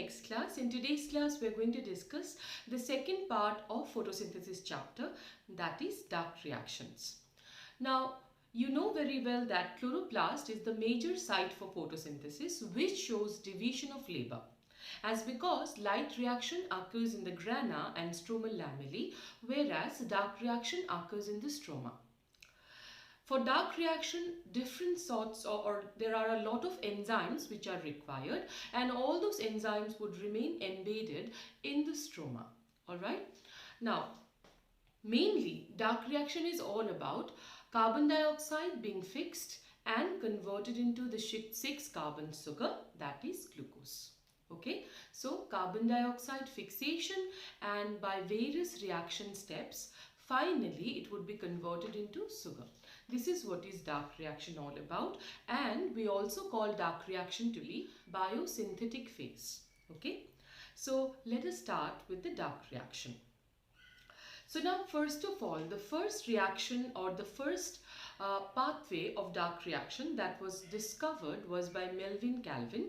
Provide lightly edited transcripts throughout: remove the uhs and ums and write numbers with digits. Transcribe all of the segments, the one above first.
next class. In today's class, we are going to discuss the second part of photosynthesis chapter, that is dark reactions. Now, you know very well that chloroplast is the major site for photosynthesis, which shows division of labor. As because light reaction occurs in the grana and stromal lamellae, whereas dark reaction occurs in the stroma. For dark reaction, different sorts or there are a lot of enzymes which are required, and all those enzymes would remain embedded in the stroma. Alright. Now, mainly dark reaction is all about carbon dioxide being fixed and converted into the 6-carbon sugar, that is glucose. Okay, so carbon dioxide fixation, and by various reaction steps, finally it would be converted into sugar. This is what is dark reaction all about, and we also call dark reaction to be biosynthetic phase. Okay, so let us start with the dark reaction. So now, first of all, the first reaction or the first pathway of dark reaction that was discovered was by Melvin Calvin,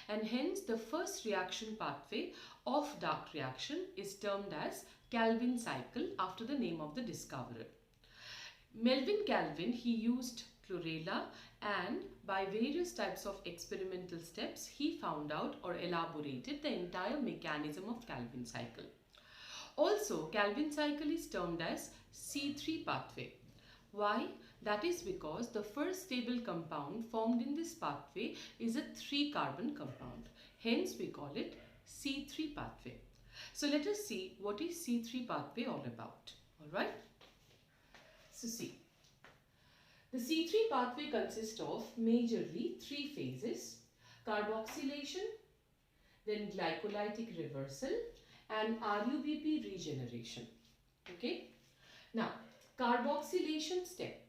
and hence the first reaction pathway of dark reaction is termed as Calvin cycle after the name of the discoverer. Melvin Calvin, he used chlorella, and by various types of experimental steps he found out or elaborated the entire mechanism of Calvin cycle. Also, Calvin cycle is termed as C3 pathway. Why? That is because the first stable compound formed in this pathway is a 3-carbon compound. Hence, we call it C3 pathway. So, let us see what is C3 pathway all about. Alright. So, see. The C3 pathway consists of majorly 3 phases: carboxylation, then glycolytic reversal, and RUBP regeneration. Okay. Now, carboxylation step.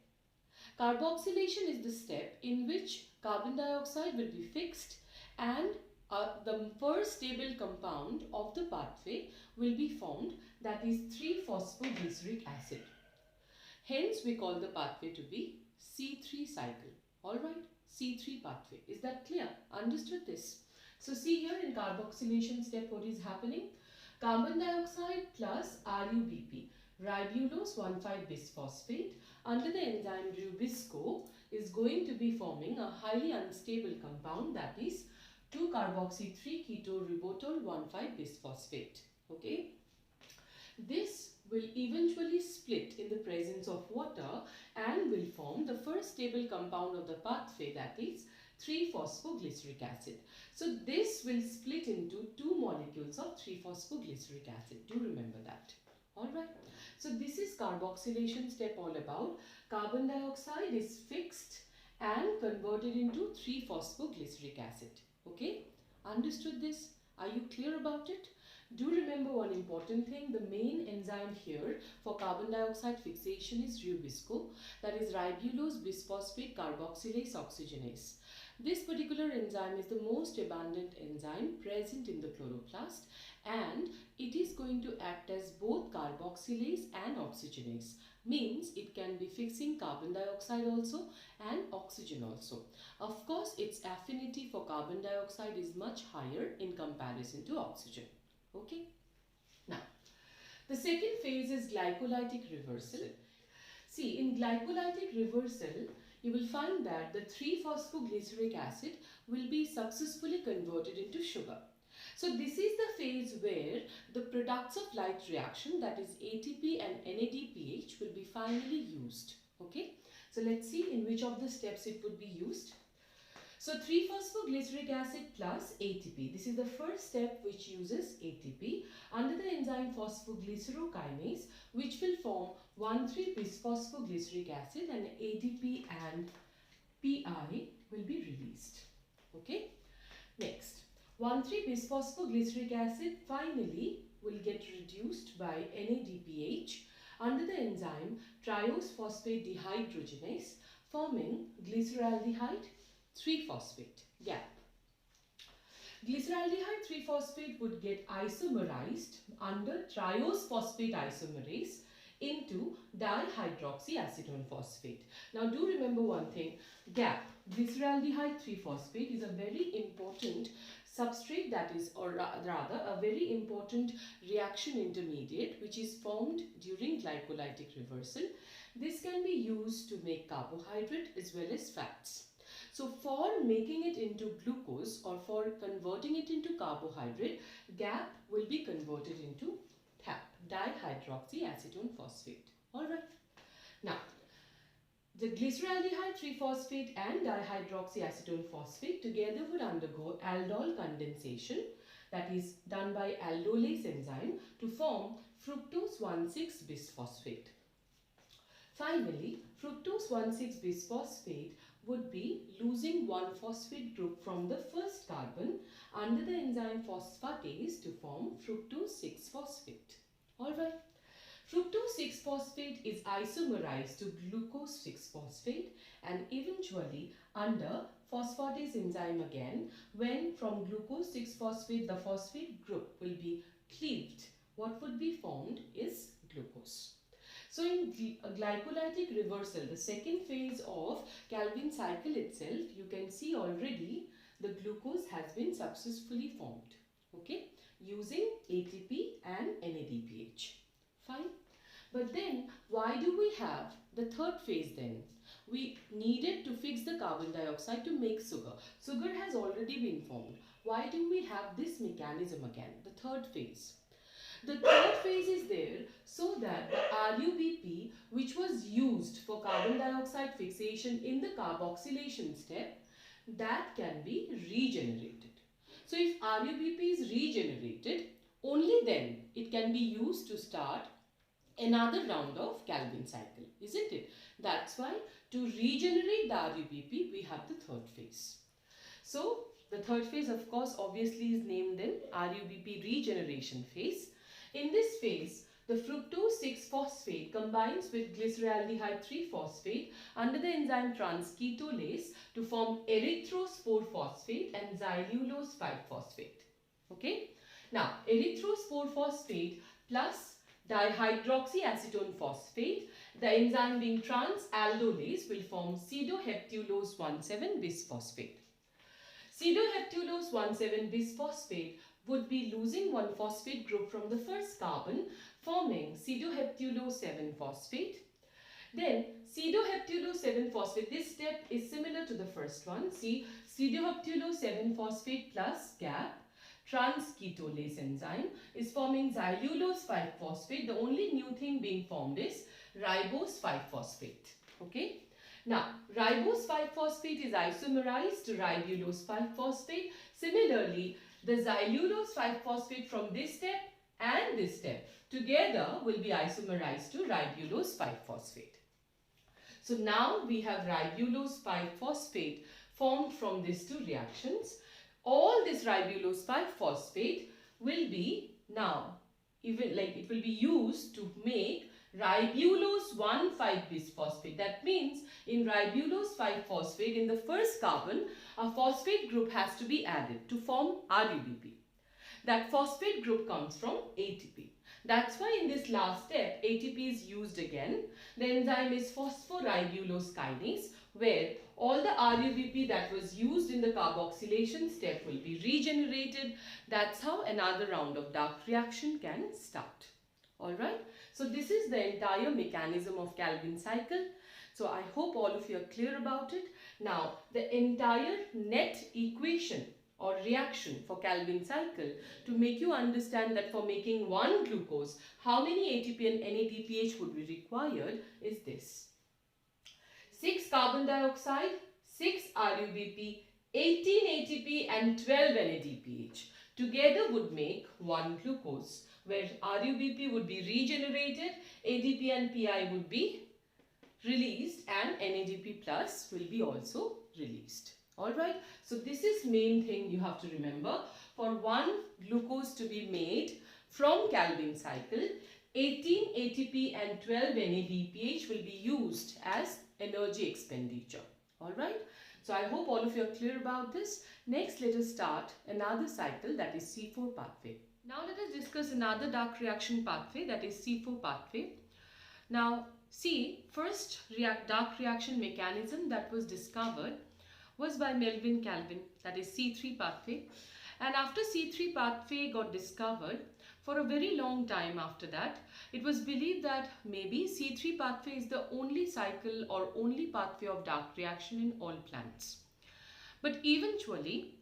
Carboxylation is the step in which carbon dioxide will be fixed and the first stable compound of the pathway will be formed, that is 3-phosphoglyceric acid. Hence, we call the pathway to be C3 cycle. Alright, C3 pathway. Is that clear? Understood this? So, see here in carboxylation step what is happening. Carbon dioxide plus RUBP, ribulose 1,5-bisphosphate, under the enzyme Rubisco is going to be forming a highly unstable compound, that is 2-carboxy-3-ketoribotol 1,5-bisphosphate. Okay. This will eventually split in the presence of water and will form the first stable compound of the pathway, that is 3-phosphoglyceric acid. So this will split into 2 molecules of 3-phosphoglyceric acid. Do remember that. Alright. So this is carboxylation step all about. Carbon dioxide is fixed and converted into 3-phosphoglyceric acid. Okay. Understood this? Are you clear about it? Do remember one important thing. The main enzyme here for carbon dioxide fixation is Rubisco, that is ribulose bisphosphate carboxylase oxygenase. This particular enzyme is the most abundant enzyme present in the chloroplast, and it is going to act as both carboxylase and oxygenase. Means it can be fixing carbon dioxide also and oxygen also. Of course, its affinity for carbon dioxide is much higher in comparison to oxygen. Okay. Now, the second phase is glycolytic reversal. See, in glycolytic reversal, you will find that the 3-phosphoglyceric acid will be successfully converted into sugar. So, this is the phase where the products of light reaction, that is ATP and NADPH, will be finally used. Okay. So, let's see in which of the steps it would be used. So, 3-phosphoglyceric acid plus ATP. This is the first step which uses ATP under the enzyme phosphoglycerokinase, which will form 1,3-bisphosphoglyceric acid, and ADP and PI will be released. Okay. Next, 1,3-bisphosphoglyceric acid finally will get reduced by NADPH under the enzyme triose phosphate dehydrogenase, forming glyceraldehyde 3-phosphate gap. Glyceraldehyde 3-phosphate would get isomerized under triose phosphate isomerase into dihydroxyacetone phosphate. Now do remember one thing, gap. glyceraldehyde 3-phosphate is a very important substrate, that is, or rather a very important reaction intermediate which is formed during glycolytic reversal. This can be used to make carbohydrate as well as fats. So for making it into glucose or for converting it into carbohydrate, GAP will be converted into TAP, dihydroxyacetone phosphate. Alright. Now, the glyceraldehyde 3-phosphate and dihydroxyacetone phosphate together would undergo aldol condensation, that is done by aldolase enzyme, to form fructose 1,6-bisphosphate. Finally, fructose 1,6-bisphosphate would be losing one phosphate group from the first carbon under the enzyme phosphatase to form fructose 6-phosphate. Alright. Fructose 6-phosphate is isomerized to glucose 6-phosphate and eventually under phosphatase enzyme again, when from glucose 6-phosphate the phosphate group will be cleaved, what would be formed is glucose. So in glycolytic reversal, the second phase of Calvin cycle itself, you can see already the glucose has been successfully formed, okay, using ATP and NADPH. Fine. But then why do we have the third phase then? We needed to fix the carbon dioxide to make sugar. Sugar has already been formed. Why do we have this mechanism again, the third phase? The third phase is there so that the RUBP, which was used for carbon dioxide fixation in the carboxylation step, that can be regenerated. So if RUBP is regenerated, only then it can be used to start another round of Calvin cycle, isn't it? That's why to regenerate the RUBP, we have the third phase. So the third phase, of course, obviously is named then RUBP regeneration phase. In this phase, the fructose 6-phosphate combines with glyceraldehyde 3-phosphate under the enzyme transketolase to form erythrose 4-phosphate and xylulose 5-phosphate. Okay. Now, erythrose 4-phosphate plus dihydroxyacetone phosphate, the enzyme being trans-aldolase, will form pseudoheptulose 1,7-bisphosphate. Pseudoheptulose 1,7-bisphosphate would be losing one phosphate group from the first carbon, forming pseudoheptulose 7-phosphate. Then pseudoheptulose 7-phosphate, this step is similar to the first one. See, pseudoheptulose 7-phosphate plus GAP, transketolase enzyme, is forming xylulose 5-phosphate. The only new thing being formed is ribose 5-phosphate. Okay. Now, ribose 5-phosphate is isomerized to ribulose 5-phosphate. Similarly, the xylulose 5-phosphate from this step and this step together will be isomerized to ribulose 5-phosphate. So now we have ribulose 5-phosphate formed from these two reactions. All this ribulose 5-phosphate will be now, even like it will be used to make ribulose 1,5-bisphosphate. That means in ribulose 5-phosphate, in the first carbon, a phosphate group has to be added to form RUBP. That phosphate group comes from ATP. That's why in this last step, ATP is used again. The enzyme is phosphoribulose kinase, where all the RUBP that was used in the carboxylation step will be regenerated. That's how another round of dark reaction can start. Alright, so this is the entire mechanism of Calvin cycle. So I hope all of you are clear about it. Now, the entire net equation or reaction for Calvin cycle, to make you understand that for making one glucose, how many ATP and NADPH would be required is this. 6 carbon dioxide, 6 RUBP, 18 ATP and 12 NADPH together would make one glucose, where RUBP would be regenerated, ADP and PI would be released, and NADP plus will be also released. Alright, so this is main thing you have to remember. For one glucose to be made from Calvin cycle, 18 ATP and 12 NADPH will be used as energy expenditure. Alright, so I hope all of you are clear about this. Next, let us start another cycle, that is C4 pathway. Now let us discuss another dark reaction pathway, that is C4 pathway. Now see, first dark reaction mechanism that was discovered was by Melvin Calvin, that is C3 pathway. And after C3 pathway got discovered, for a very long time after that, it was believed that maybe C3 pathway is the only cycle or only pathway of dark reaction in all plants. But eventually,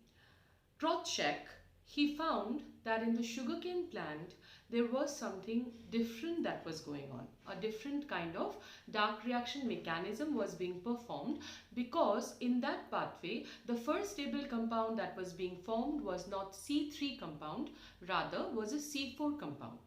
Trotzek, he found that in the sugarcane plant, there was something different that was going on. A different kind of dark reaction mechanism was being performed, because in that pathway, the first stable compound that was being formed was not C3 compound, rather was a C4 compound.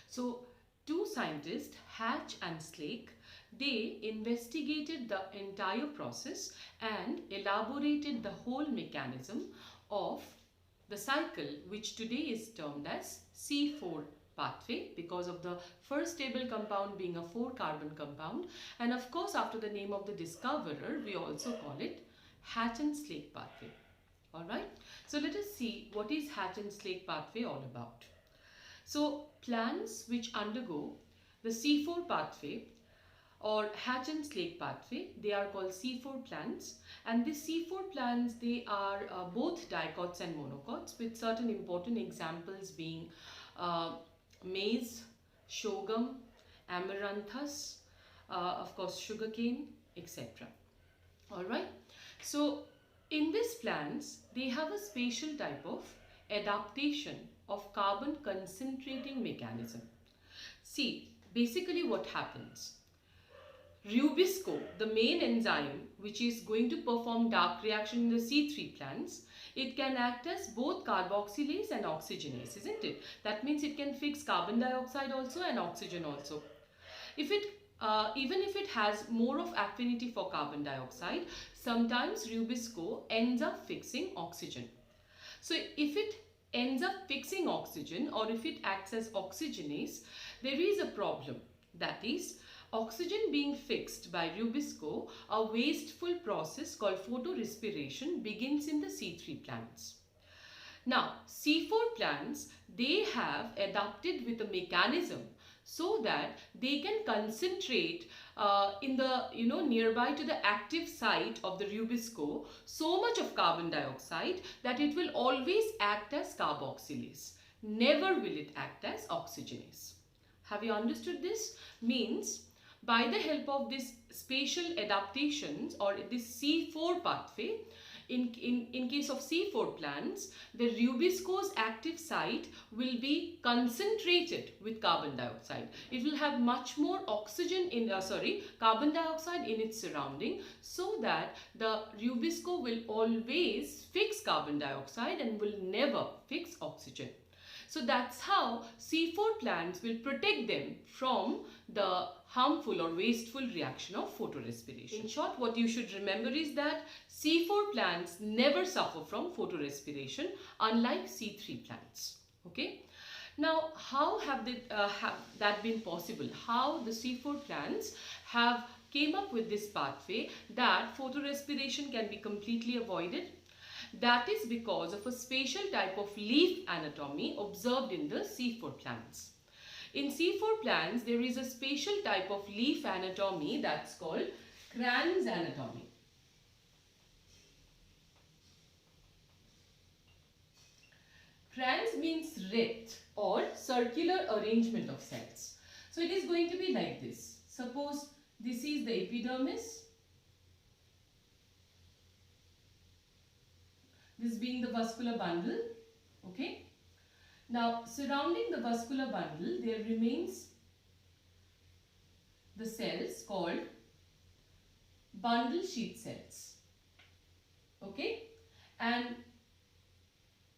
So two scientists, Hatch and Slake, they investigated the entire process and elaborated the whole mechanism of the cycle, which today is termed as C4 pathway, because of the first stable compound being a 4-carbon compound. And of course, after the name of the discoverer, we also call it Hatch and Slake pathway. Alright, so let us see what is Hatch and Slake pathway all about. So plants which undergo the C4 pathway or Hatch and Slake pathway, they are called C4 plants, and these C4 plants, they are both dicots and monocots, with certain important examples being maize, sorghum, amaranthus, of course sugarcane, etc. Alright, so in these plants, they have a special type of adaptation of carbon concentrating mechanism. See, basically what happens? Rubisco, the main enzyme which is going to perform dark reaction in the C3 plants, it can act as both carboxylase and oxygenase, isn't it? That means it can fix carbon dioxide also and oxygen also. Even if it has more of affinity for carbon dioxide, sometimes Rubisco ends up fixing oxygen. So if it ends up fixing oxygen, or if it acts as oxygenase, there is a problem. That is, oxygen being fixed by Rubisco, a wasteful process called photorespiration begins in the C3 plants. Now, C4 plants, they have adapted with a mechanism so that they can concentrate in the nearby to the active site of the Rubisco so much of carbon dioxide that it will always act as carboxylase. Never will it act as oxygenase. Have you understood this? Means by the help of this spatial adaptations or this C4 pathway, in case of C4 plants, the Rubisco's active site will be concentrated with carbon dioxide. It will have much more oxygen in, carbon dioxide in its surrounding, so that the Rubisco will always fix carbon dioxide and will never fix oxygen. So that's how C4 plants will protect them from the harmful or wasteful reaction of photorespiration. In short, what you should remember is that C4 plants never suffer from photorespiration, unlike C3 plants. Okay. Now, how have that been possible? How the C4 plants have came up with this pathway that photorespiration can be completely avoided? That is because of a special type of leaf anatomy observed in the C4 plants. In C4 plants, there is a special type of leaf anatomy that's called Crayons Anatomy. Crayons means wreath or circular arrangement of cells. So it is going to be like this. Suppose this is the epidermis. This being the vascular bundle, okay. Now, surrounding the vascular bundle, there remains the cells called bundle sheath cells, okay. And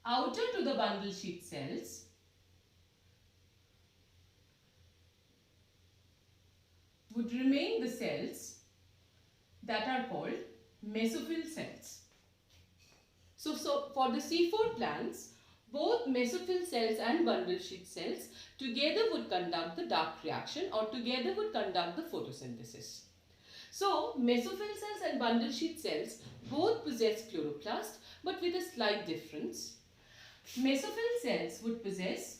outer to the bundle sheath cells, would remain the cells that are called mesophyll cells. So for the C4 plants, both mesophyll cells and bundle sheath cells together would conduct the dark reaction, or together would conduct the photosynthesis. So mesophyll cells and bundle sheath cells both possess chloroplast, but with a slight difference. Mesophyll cells would possess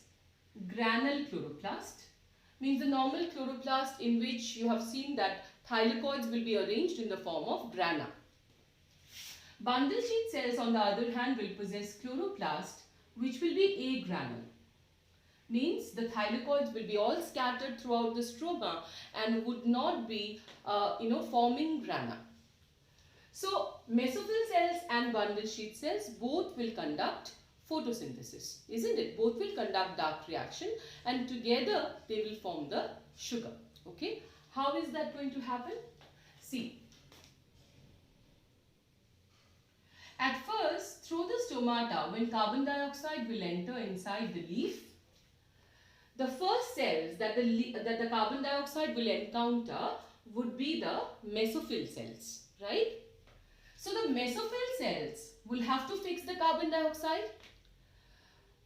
granule chloroplast, means the normal chloroplast in which you have seen that thylakoids will be arranged in the form of grana. Bundle sheet cells on the other hand will possess chloroplast, which will be agranule. Means the thylakoids will be all scattered throughout the stroma and would not be forming grana. So mesophyll cells and bundle sheet cells both will conduct photosynthesis, isn't it? Both will conduct dark reaction and together they will form the sugar. Okay, how is that going to happen? See, at first through the stomata, when carbon dioxide will enter inside the leaf, the first cells that the carbon dioxide will encounter would be the mesophyll cells, right? So the mesophyll cells will have to fix the carbon dioxide.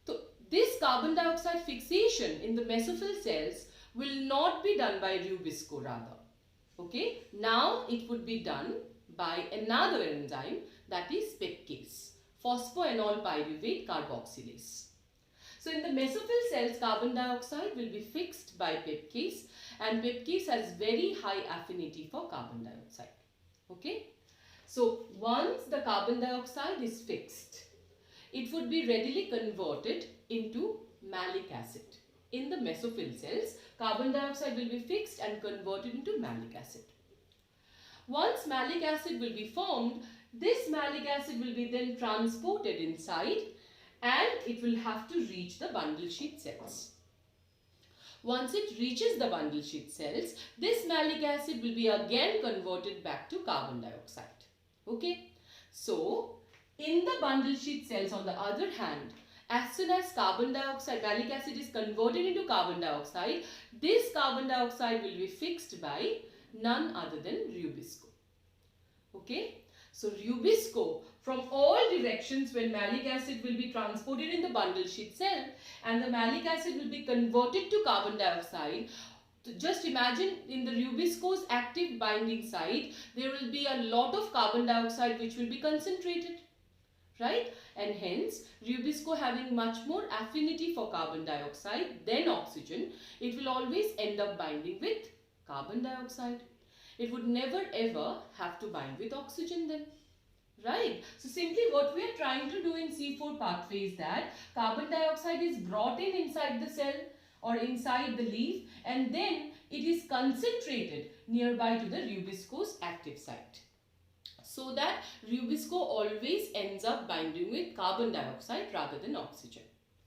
So this carbon dioxide fixation in the mesophyll cells will not be done by Rubisco rather. Okay, now it would be done by another enzyme, that is pepcase, phosphoenol pyruvate carboxylase. So in the mesophyll cells, carbon dioxide will be fixed by pepcase, and pepcase has very high affinity for carbon dioxide. Okay. So once the carbon dioxide is fixed, it would be readily converted into malic acid. In the mesophyll cells, carbon dioxide will be fixed and converted into malic acid. Once malic acid will be formed, this malic acid will be then transported inside and it will have to reach the bundle sheet cells. Once it reaches the bundle sheet cells, this malic acid will be again converted back to carbon dioxide. Okay, so in the bundle sheet cells on the other hand, as soon as carbon dioxide, malic acid is converted into carbon dioxide, this carbon dioxide will be fixed by none other than Rubisco. Okay, so Rubisco from all directions when malic acid will be transported in the bundle sheet cell and the malic acid will be converted to carbon dioxide. Just imagine in the Rubisco's active binding site, there will be a lot of carbon dioxide which will be concentrated, right? And hence, Rubisco having much more affinity for carbon dioxide than oxygen, it will always end up binding with carbon dioxide. It would never ever have to bind with oxygen then. Right. So simply what we are trying to do in C4 pathway is that carbon dioxide is brought in inside the cell or inside the leaf and then it is concentrated nearby to the Rubisco's active site. So that Rubisco always ends up binding with carbon dioxide rather than oxygen.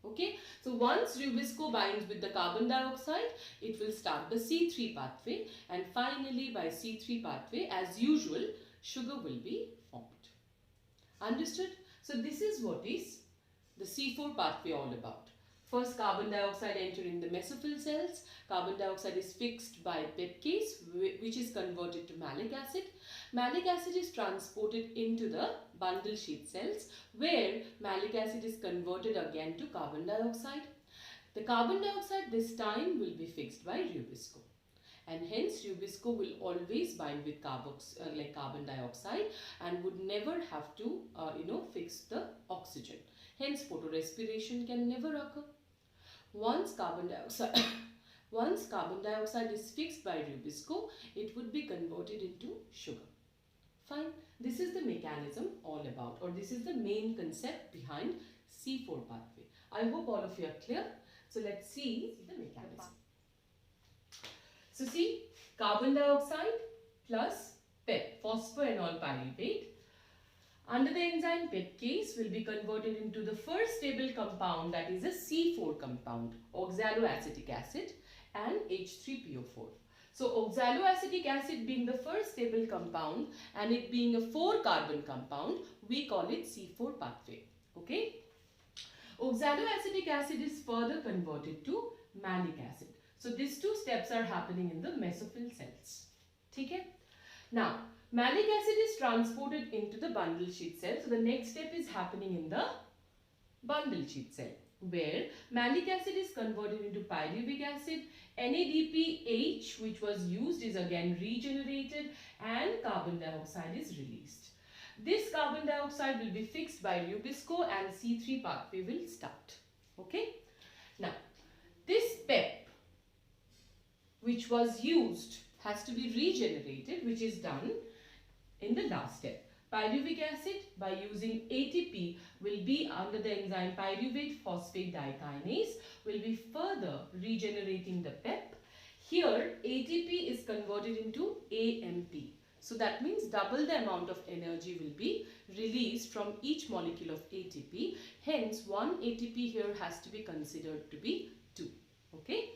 Okay. So once Rubisco binds with the carbon dioxide, it will start the C3 pathway and finally by C3 pathway as usual sugar will be formed. Understood? So this is what is the C4 pathway all about. First carbon dioxide entering the mesophyll cells. Carbon dioxide is fixed by pepcase which is converted to malic acid. Malic acid is transported into the bundle sheet cells where malic acid is converted again to carbon dioxide. The carbon dioxide this time will be fixed by Rubisco. And hence Rubisco will always bind with carbon dioxide and would never have to fix the oxygen. Hence photorespiration can never occur. Once carbon dioxide is fixed by Rubisco, it would be converted into sugar. Fine. This is the mechanism all about, or this is the main concept behind C4 pathway. I hope all of you are clear. So let's see the mechanism. So see, carbon dioxide plus PEP, phosphoenol pyruvate, under the enzyme pepcase will be converted into the first stable compound, that is a C4 compound, oxaloacetic acid and H3PO4. So oxaloacetic acid being the first stable compound and it being a 4-carbon compound, we call it C4 pathway. Okay. Oxaloacetic acid is further converted to malic acid. So these two steps are happening in the mesophyll cells. Okay? Now, malic acid is transported into the bundle sheet cell. So the next step is happening in the bundle sheet cell where malic acid is converted into pyruvic acid, NADPH which was used is again regenerated and carbon dioxide is released. This carbon dioxide will be fixed by Rubisco and C3 pathway will start. Okay? Now, this PEP which was used has to be regenerated, which is done in the last step. Pyruvic acid by using ATP will be under the enzyme pyruvate phosphate dikinase will be further regenerating the PEP. Here ATP is converted into AMP. So that means double the amount of energy will be released from each molecule of ATP. Hence 1 ATP here has to be considered to be 2. Okay.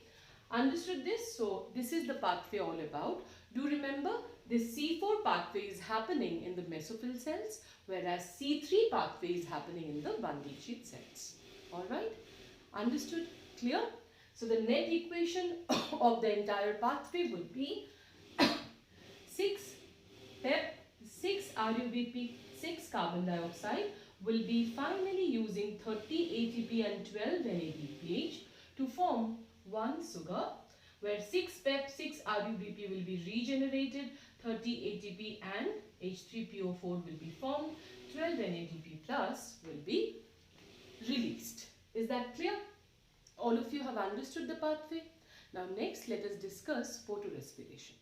Understood this? So this is the pathway all about. Do remember this C4 pathway is happening in the mesophyll cells, whereas C3 pathway is happening in the bundle sheath cells. Alright? Understood? Clear? So the net equation of the entire pathway would be 6 PEP, 6 RUBP, 6 carbon dioxide will be finally using 30 ATP and 12 NADPH to form 1 sugar, where 6 PEP, 6 RUBP will be regenerated, 30 ATP and H3PO4 will be formed, 12 NADP plus will be released. Is that clear? All of you have understood the pathway. Now next let us discuss photorespiration.